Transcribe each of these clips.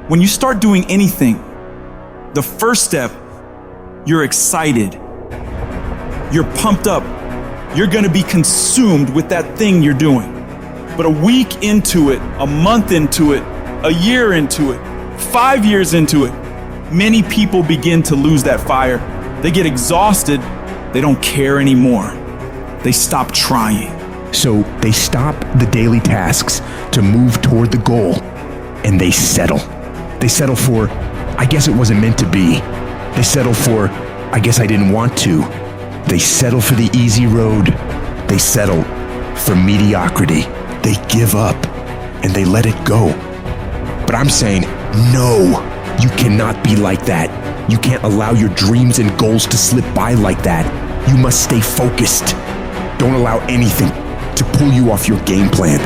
When you start doing anything, the first step, you're excited. You're pumped up. You're gonna be consumed with that thing you're doing. But a week into it, a month into it, a year into it, 5 years into it, many people begin to lose that fire. They get exhausted. They don't care anymore. They stop trying. So they stop the daily tasks to move toward the goal, and they settle. They settle for, I guess it wasn't meant to be. They settle for, I guess I didn't want to. They settle for the easy road. They settle for mediocrity. They give up and they let it go. But I'm saying, no, you cannot be like that. You can't allow your dreams and goals to slip by like that. You must stay focused. Don't allow anything to pull you off your game plan.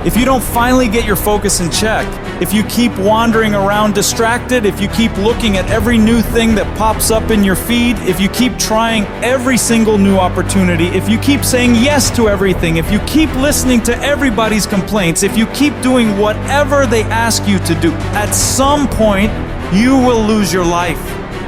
If you don't finally get your focus in check, if you keep wandering around distracted, if you keep looking at every new thing that pops up in your feed, if you keep trying every single new opportunity, if you keep saying yes to everything, if you keep listening to everybody's complaints, if you keep doing whatever they ask you to do, at some point, you will lose your life.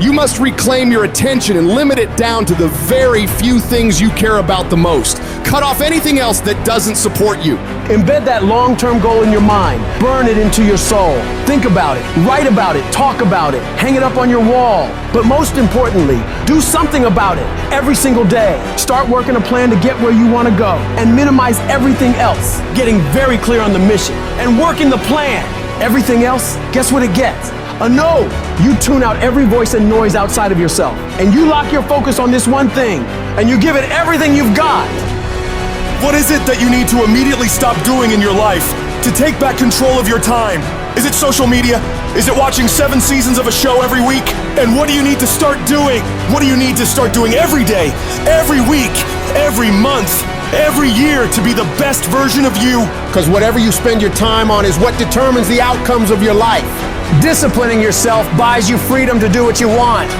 You must reclaim your attention and limit it down to the very few things you care about the most. Cut off anything else that doesn't support you. Embed that long-term goal in your mind. Burn it into your soul. Think about it, write about it, talk about it, hang it up on your wall. But most importantly, do something about it every single day. Start working a plan to get where you want to go and minimize everything else. Getting very clear on the mission and working the plan. Everything else, guess what it gets? A no. You tune out every voice and noise outside of yourself, and you lock your focus on this one thing, and you give it everything you've got. What is it that you need to immediately stop doing in your life to take back control of your time? Is it social media? Is it watching 7 seasons of a show every week? And what do you need to start doing? What do you need to start doing every day, every week, every month, every year to be the best version of you? Because whatever you spend your time on is what determines the outcomes of your life. Disciplining yourself buys you freedom to do what you want.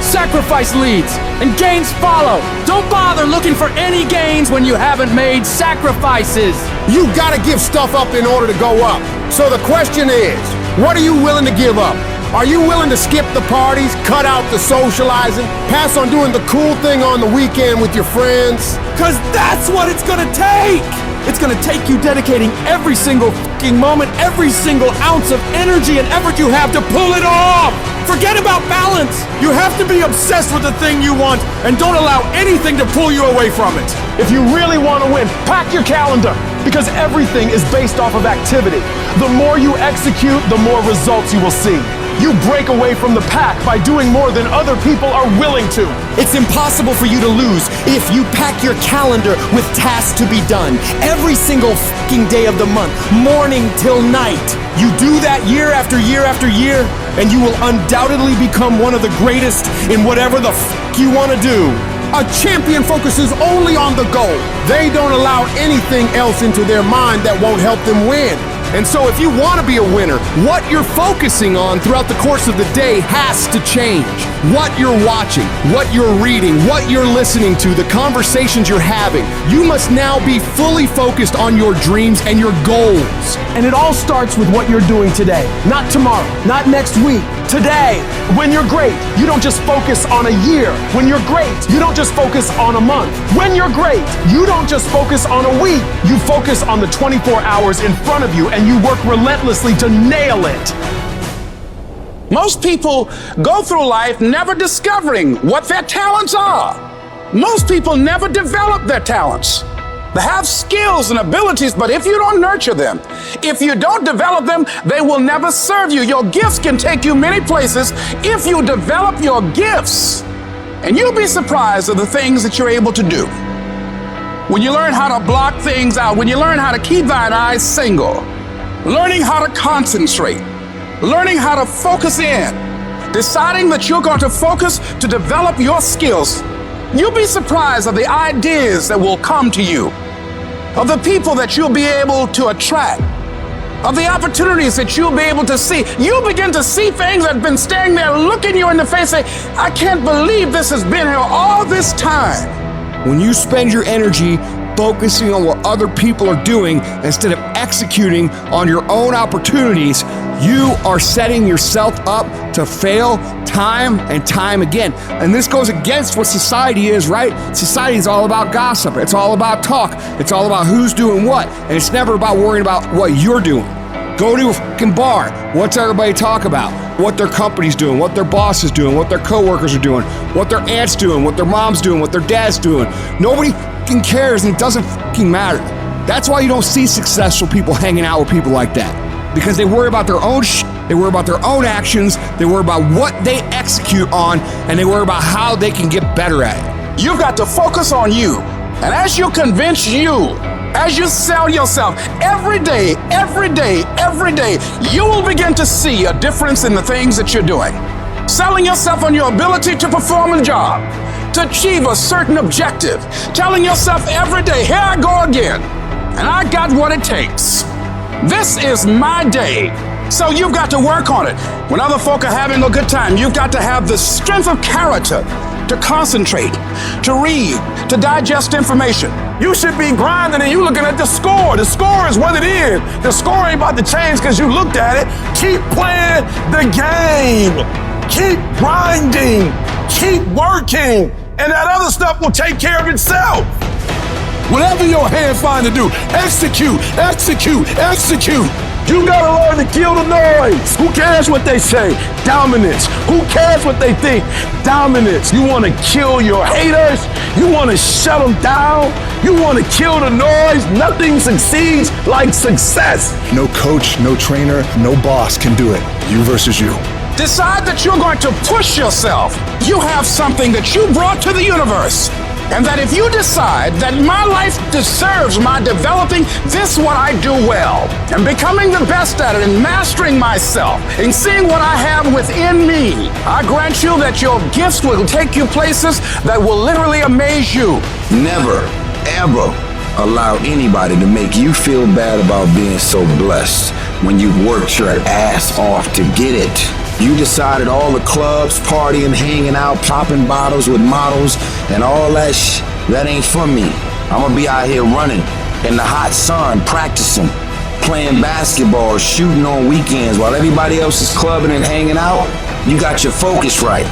Sacrifice leads and gains follow. Don't bother looking for any gains when you haven't made sacrifices. You gotta give stuff up in order to go up. So the question is, what are you willing to give up? Are you willing to skip the parties, cut out the socializing, pass on doing the cool thing on the weekend with your friends? Because that's what it's gonna take. It's gonna take you dedicating every single fucking moment, every single ounce of energy and effort you have to pull it off. Forget about balance. You have to be obsessed with the thing you want and don't allow anything to pull you away from it. If you really want to win, pack your calendar, because everything is based off of activity. The more you execute, the more results you will see. You break away from the pack by doing more than other people are willing to. It's impossible for you to lose if you pack your calendar with tasks to be done every single fucking day of the month, morning till night. You do that year after year after year, and you will undoubtedly become one of the greatest in whatever the fuck you want to do. A champion focuses only on the goal. They don't allow anything else into their mind that won't help them win. And so if you want to be a winner, what you're focusing on throughout the course of the day has to change. What you're watching, what you're reading, what you're listening to, the conversations you're having. You must now be fully focused on your dreams and your goals. And it all starts with what you're doing today. Not tomorrow, not next week. Today. When you're great, you don't just focus on a year. When you're great, you don't just focus on a month. When you're great, you don't just focus on a week. You focus on the 24 hours in front of you, and you work relentlessly to nail it. Most people go through life never discovering what their talents are. Most people never develop their talents. They have skills and abilities, but if you don't nurture them, if you don't develop them, they will never serve you. Your gifts can take you many places if you develop your gifts. And you'll be surprised at the things that you're able to do. When you learn how to block things out, when you learn how to keep thine eyes single, learning how to concentrate, learning how to focus in, deciding that you're going to focus to develop your skills, you'll be surprised at the ideas that will come to you, of the people that you'll be able to attract, of the opportunities that you'll be able to see. You'll begin to see things that have been standing there looking you in the face, say, I can't believe this has been here all this time. When you spend your energy focusing on what other people are doing instead of executing on your own opportunities, you are setting yourself up to fail time and time again. And this goes against what society is, right? Society is all about gossip. It's all about talk. It's all about who's doing what. And it's never about worrying about what you're doing. Go to a fucking bar. What's everybody talk about? What their company's doing, what their boss is doing, what their coworkers are doing, what their aunt's doing, what their mom's doing, what their dad's doing. Nobody fucking cares, and it doesn't fucking matter. That's why you don't see successful people hanging out with people like that. Because they worry about their own shit, they worry about their own actions, they worry about what they execute on, and they worry about how they can get better at it. You've got to focus on you. And as you convince you, as you sell yourself every day, you will begin to see a difference in the things that you're doing. Selling yourself on your ability to perform a job, to achieve a certain objective. Telling yourself every day, here I go again, and I got what it takes. This is my day. So you've got to work on it. When other folk are having a good time, you've got to have the strength of character to concentrate, to read, to digest information. You should be grinding and you looking at the score. The score is what it is. The score ain't about to change because you looked at it. Keep playing the game. Keep grinding. Keep working. And that other stuff will take care of itself. Whatever your hand find to do, execute, execute, execute. You gotta learn to kill the noise. Who cares what they say? Dominance. Who cares what they think? Dominance. You wanna kill your haters? You wanna shut them down? You wanna kill the noise? Nothing succeeds like success. No coach, no trainer, no boss can do it. You versus you. Decide that you're going to push yourself. You have something that you brought to the universe. And that if you decide that my life deserves my developing this what I do well, and becoming the best at it, and mastering myself, and seeing what I have within me, I grant you that your gifts will take you places that will literally amaze you. Never, ever allow anybody to make you feel bad about being so blessed when you've worked your ass off to get it. You decided all the clubs, partying, hanging out, popping bottles with models, and all that that ain't for me. I'm gonna be out here running in the hot sun, practicing, playing basketball, shooting on weekends while everybody else is clubbing and hanging out. You got your focus right.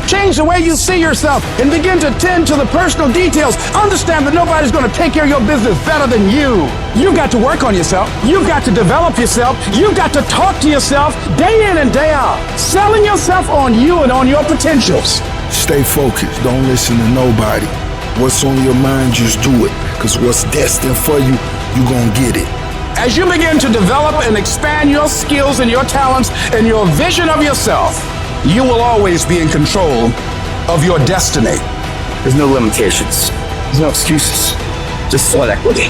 Change the way you see yourself and begin to tend to the personal details. Understand that nobody's going to take care of your business better than you. You've got to work on yourself. You've got to develop yourself. You've got to talk to yourself day in and day out. Selling yourself on you and on your potentials. Stay focused. Don't listen to nobody. What's on your mind, just do it. Because what's destined for you, you're going to get it. As you begin to develop and expand your skills and your talents and your vision of yourself, you will always be in control of your destiny. There's no limitations. There's no excuses. Just sweat equity.